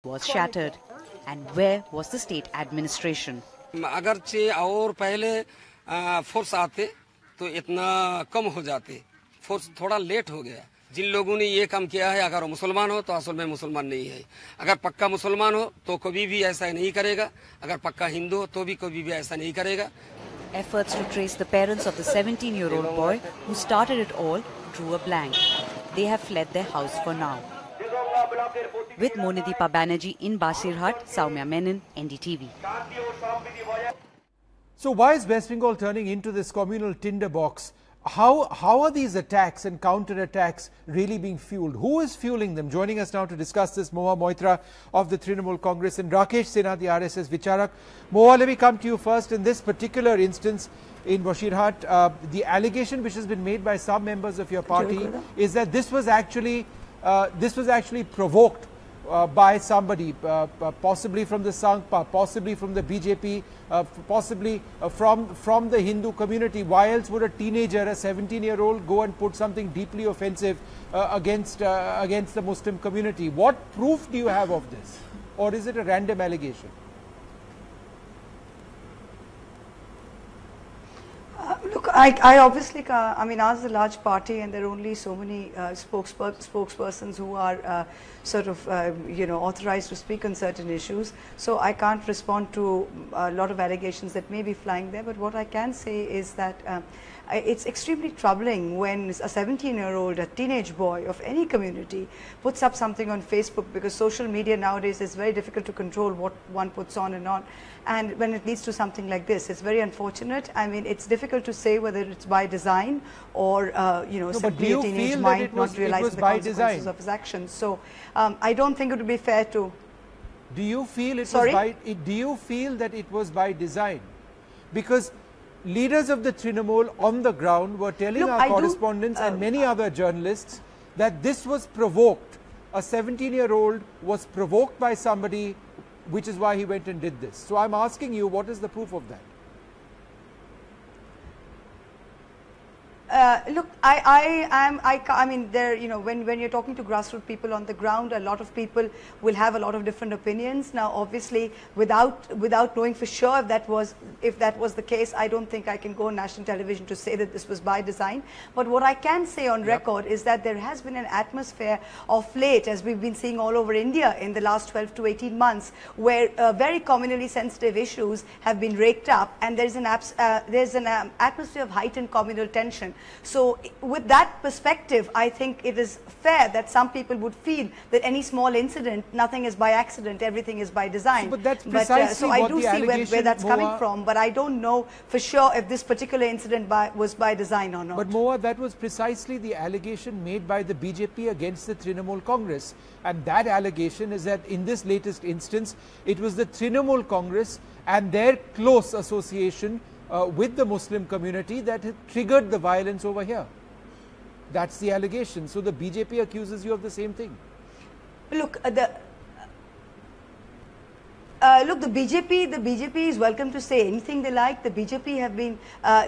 was shattered. And where was the state administration? अगरचे और पहले फोर्स आते तो इतना कम हो जाते, फोर्स थोड़ा लेट हो गया। जिन लोगों ने ये काम किया है, अगर वो मुसलमान हो तो असल में मुसलमान नहीं है, अगर पक्का मुसलमान हो तो कभी भी ऐसा नहीं करेगा, अगर पक्का हिंदू हो तो भी कभी भी ऐसा नहीं करेगा। Efforts to trace the parents of the 17-year-old boy who started it all drew a blank. They have fled their house for now. With Monideepa Banerjee in Basirhat, Soumya Menon, NDTV. So why is West Bengal turning into this communal tinderbox? How are these attacks and counter-attacks really being fueled? Who is fueling them? Joining us now to discuss this, Mohua Moitra of the Trinamool Congress and Rakesh Sinha, the RSS Vicharak. Mohua, let me come to you first. In this particular instance in Basirhat, the allegation which has been made by some members of your party is that this was actually provoked by somebody, possibly from the Sangpa, possibly from the BJP, possibly from the Hindu community. Why else would a teenager, a 17-year-old, go and put something deeply offensive against the Muslim community? What proof do you have of this? Or is it a random allegation? Look, I obviously, I mean, ours is a large party and there are only so many spokespersons who are sort of, authorized to speak on certain issues. So I can't respond to a lot of allegations that may be flying there. But what I can say is that it's extremely troubling when a 17-year-old, a teenage boy of any community puts up something on Facebook, because social media nowadays is very difficult to control what one puts on and on. And when it leads to something like this, it's very unfortunate. I mean, it's difficult to say whether it's by design or, simply a teenage mind not realizing the consequences of his actions. So I don't think it would be fair to... Do you feel that it was by design? Because leaders of the Trinamool on the ground were telling our correspondents and many other journalists that this was provoked. A 17-year-old was provoked by somebody, which is why he went and did this. So I'm asking you, what is the proof of that? Look, I mean, there, when you're talking to grassroots people on the ground, a lot of people will have a lot of different opinions. Now, obviously, without knowing for sure if that was the case, I don't think I can go on national television to say that this was by design. But what I can say on record is that there has been an atmosphere of late, as we've been seeing all over India in the last 12 to 18 months, where very communally sensitive issues have been raked up, and there's an atmosphere of heightened communal tension. So with that perspective, I think it is fair that some people would feel that any small incident, nothing is by accident, everything is by design. But that's precisely so I do see where that's coming from, but I don't know for sure if this particular incident was by design or not. But Mohua, that was precisely the allegation made by the BJP against the Trinamool Congress. And that allegation is that in this latest instance, it was the Trinamool Congress and their close association with the Muslim community that had triggered the violence over here. That's the allegation. So the BJP accuses you of the same thing. Look, the BJP is welcome to say anything they like. The BJP have been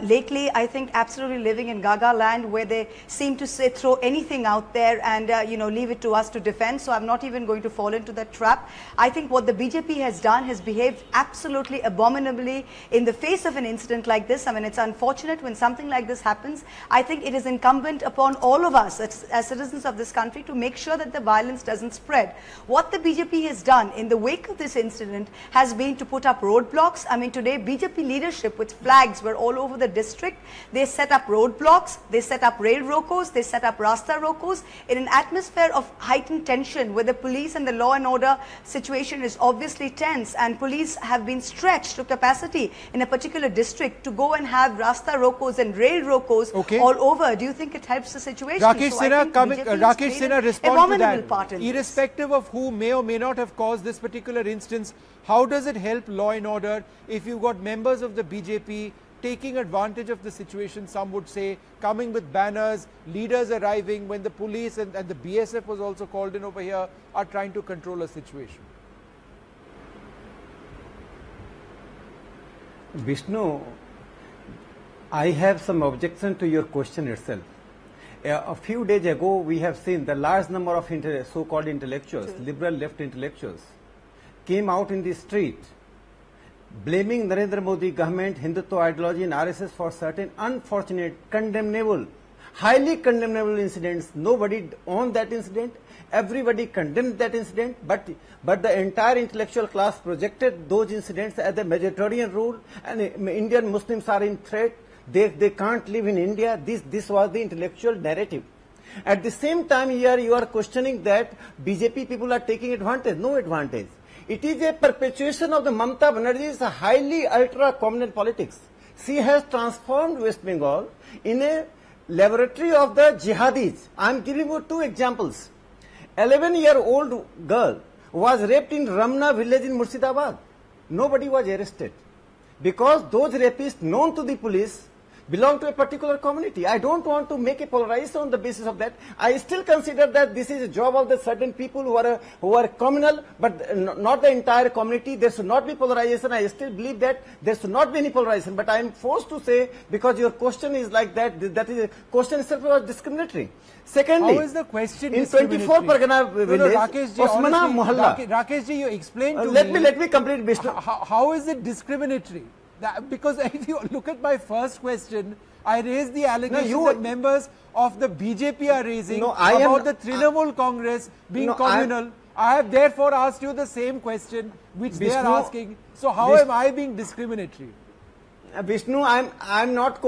lately, I think, absolutely living in Gaga land, where they seem to throw anything out there and leave it to us to defend. So I'm not even going to fall into that trap. I think what the BJP has done has behaved absolutely abominably in the face of an incident like this. I mean, it's unfortunate when something like this happens. I think it is incumbent upon all of us as citizens of this country to make sure that the violence doesn't spread. What the BJP has done in the wake of this incident has been to put up roadblocks. I mean, today BJP leadership with flags were all over the district. They set up roadblocks, they set up rail rokos, they set up rasta rokos in an atmosphere of heightened tension, where the police and the law and order situation is obviously tense, and police have been stretched to capacity in a particular district to go and have rasta rokos and rail rokos all over. Do you think it helps the situation? Rakesh Sinha, respond to that. Irrespective of who may or may not have caused this particular instance, how does it help law and order if you've got members of the BJP taking advantage of the situation, some would say, coming with banners, leaders arriving when the police and the BSF was also called in over here, are trying to control a situation? Vishnu, I have some objection to your question itself. A few days ago, we have seen the large number of so-called intellectuals, liberal left intellectuals, came out in the street blaming Narendra Modi government, Hindutva ideology and RSS for certain unfortunate, condemnable, highly condemnable incidents. Nobody owned that incident. Everybody condemned that incident, but the entire intellectual class projected those incidents as the Majortarian rule, and Indian Muslims are in threat. They can't live in India. This was the intellectual narrative. At the same time, here you are questioning that BJP people are taking advantage. No advantage. It is a perpetuation of the Mamata Banerjee's highly ultra-communal politics. She has transformed West Bengal in a laboratory of the jihadis. I am giving you two examples. 11-year-old girl was raped in Ramna village in Murshidabad. Nobody was arrested because those rapists known to the police belong to a particular community. I don't want to make a polarization on the basis of that. I still consider that this is a job of the certain people who are communal, but not the entire community. There should not be polarization. I still believe that there should not be any polarization. But I am forced to say, because your question is like that, that is a question itself was discriminatory. Secondly, how is the question in 24 Pargana village, Osmana Mohalla. Rakesh ji, you explain to me. Let me complete, Vishnu. How is it discriminatory? Because if you look at my first question, I raised the allegation that members of the BJP are raising about the Trinamool Congress being communal. I have therefore asked you the same question which Vishnu, they are asking. So how am I being discriminatory? Vishnu, I am not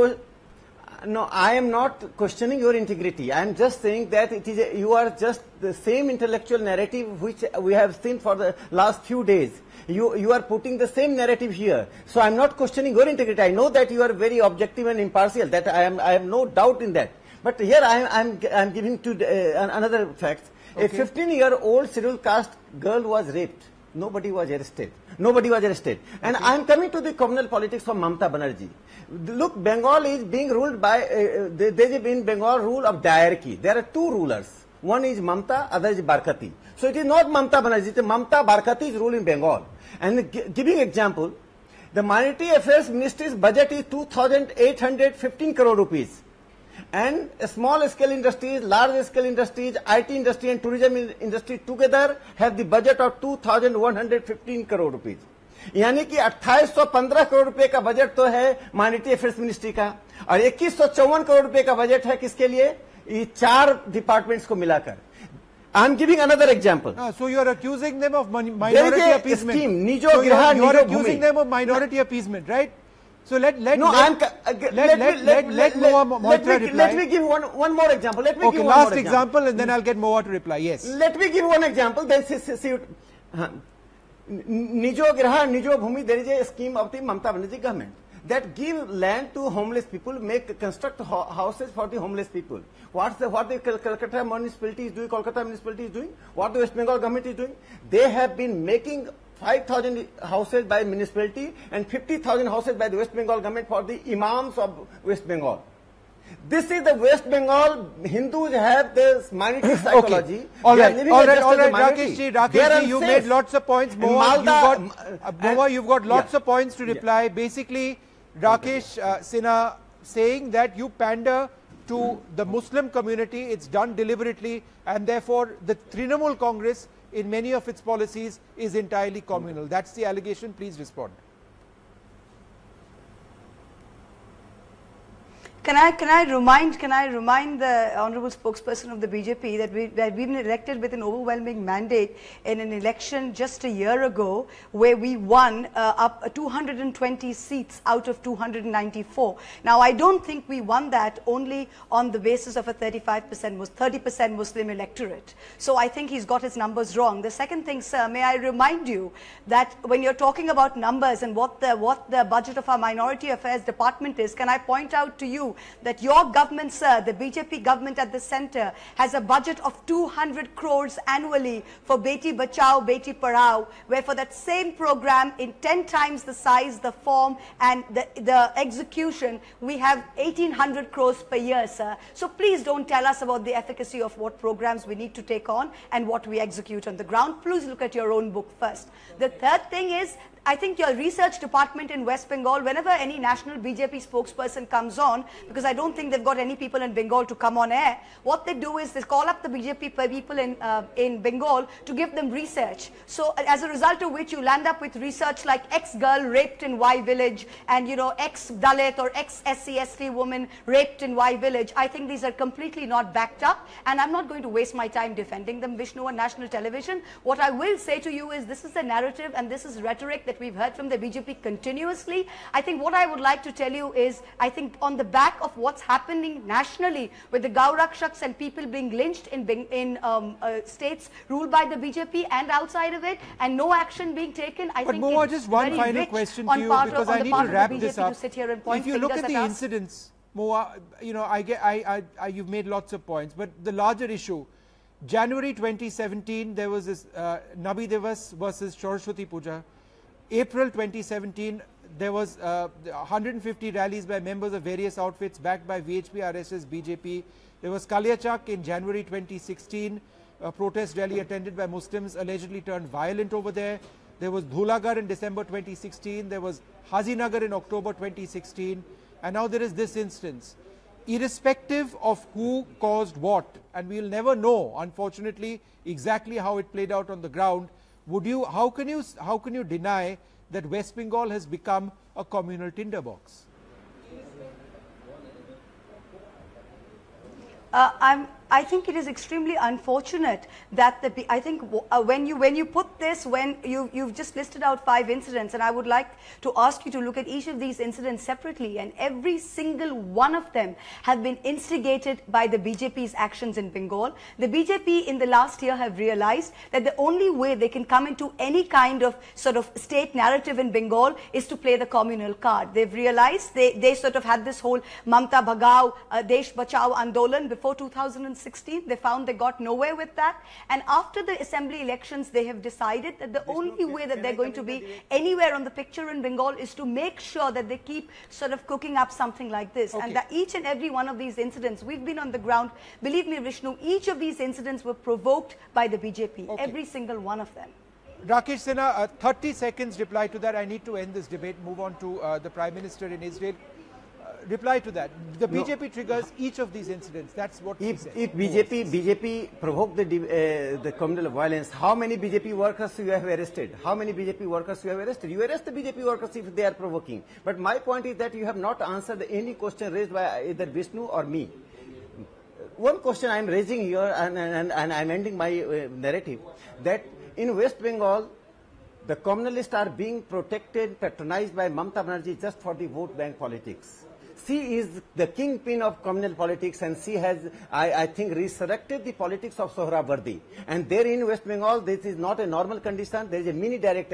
questioning your integrity. I am just saying that it is you are just the same intellectual narrative which we have seen for the last few days. You are putting the same narrative here. So I am not questioning your integrity. I know that you are very objective and impartial. That I have no doubt in that. But here I am giving to another fact. Okay. A 15-year-old scheduled caste girl was raped. Nobody was arrested. And I am coming to the communal politics of Mamata Banerjee. Look, Bengal is being ruled by, there is in Bengal rule of diarchy. There are two rulers. One is Mamata, other is Barkati. So it is not Mamata Banerjee, it is Mamata Barkati's rule in Bengal. And giving example, the Minority Affairs Ministry's budget is 2,815 crore rupees. And small scale industries, large scale industries, IT industry and tourism industry together have the budget of 2,115 crore rupees. यानी कि 2815 करोड़ रुपए का budget तो है minority affairs ministry का और 2154 करोड़ रुपए का बजट है किसके लिए? ये चार डिपार्टमेंट्स को मिलाकर. I am giving another example. So you are accusing them of minority appeasement. So you are accusing them of minority appeasement, right? So let Moha Moitra reply. Let me give one more example. Let me give one last more example, and then I'll get Moha to reply. Yes. Let me give one example. Then see. Nijo Graha, Nijo Bhumi. There is a scheme of the Mamata Banerjee government that give land to homeless people, construct houses for the homeless people. What the Calcutta municipality is doing, Kolkata municipality is doing, what the West Bengal government is doing. They have been making 5,000 houses by municipality and 50,000 houses by the West Bengal government for the imams of West Bengal. This is the West Bengal. Hindus have this minority psychology. Okay. All right, Rakesh ji, you made lots of points. Moha, you've got lots of points to reply. Yeah. Basically, Rakesh Sinha saying that you pander to the Muslim community, it's done deliberately, and therefore the Trinamool Congress in many of its policies is entirely communal. That's the allegation. Please respond. Can I remind the honourable spokesperson of the BJP that we've been elected with an overwhelming mandate in an election just a year ago, where we won up 220 seats out of 294. Now, I don't think we won that only on the basis of a 30% Muslim electorate. So I think he's got his numbers wrong. The second thing, sir, may I remind you that when you're talking about numbers and what the budget of our Minority Affairs Department is, can I point out to you that your government, sir, the BJP government at the center, has a budget of 200 crores annually for Beti Bachao, Beti Padhao, where for that same program, in 10 times the size, the form and the execution, we have 1,800 crores per year, sir. So please don't tell us about the efficacy of what programs we need to take on and what we execute on the ground. Please look at your own book first. The third thing is, I think your research department in West Bengal, whenever any national BJP spokesperson comes on, because I don't think they've got any people in Bengal to come on air, what they do is they call up the BJP people in Bengal to give them research. So as a result of which you land up with research like ex-girl raped in Y village and, you know, ex-Dalit or ex-SC/ST woman raped in Y village. I think these are completely not backed up, and I'm not going to waste my time defending them, Vishnu, on national television. What I will say to you is this is the narrative and this is rhetoric that we've heard from the BJP continuously. I think what I would like to tell you is, I think on the back of what's happening nationally with the Gaurakshaks and people being lynched in states ruled by the BJP and outside of it, and no action being taken, I think Moa, it's just one very final rich question to on you, part because on I the need part to of the wrap BJP this up. to sit here and point If you look fingers at the us. incidents, Moa, you know, you've made lots of points, but the larger issue, January 2017, there was this Nabi Divas versus Saraswati Puja. April 2017, there was 150 rallies by members of various outfits backed by VHP, RSS, BJP. There was Kaliachak in January 2016, a protest rally attended by Muslims allegedly turned violent over there. There was Dhulagar in December 2016. There was Hazinagar in October 2016. And now there is this instance. Irrespective of who caused what, and we'll never know, unfortunately, exactly how it played out on the ground, how can you deny that West Bengal has become a communal tinderbox? I think it is extremely unfortunate that I think when you put this, when you've just listed out 5 incidents, and I would like to ask you to look at each of these incidents separately, and every single one of them have been instigated by the BJP's actions in Bengal. The BJP in the last year have realized that the only way they can come into any kind of sort of state narrative in Bengal is to play the communal card. They've realized they sort of had this whole Mamta Bhagao, Desh Bachao Andolan before 2016. They found they got nowhere with that, and after the assembly elections they have decided that the only way that they're going to be anywhere on the picture in Bengal is to make sure that they keep sort of cooking up something like this. Okay. And that each and every one of these incidents, we've been on the ground, believe me Vishnu, each of these incidents were provoked by the BJP, Okay. every single one of them. Rakesh Sinha, 30 seconds reply to that. I need to end this debate, move on to the Prime Minister in Israel. Reply to that. The BJP triggers each of these incidents. That's what he said. If BJP provoked the communal violence, how many BJP workers you have arrested? How many BJP workers you have arrested? You arrest the BJP workers if they are provoking. But my point is that you have not answered any question raised by either Vishnu or me. One question I am raising here, and I am ending my narrative, that in West Bengal, the communalists are being protected, patronized by Mamta Banerjee just for the vote bank politics. She is the kingpin of communal politics, and she has, I think, resurrected the politics of Sohrawardi. And there in West Bengal, this is not a normal condition. There is a mini direct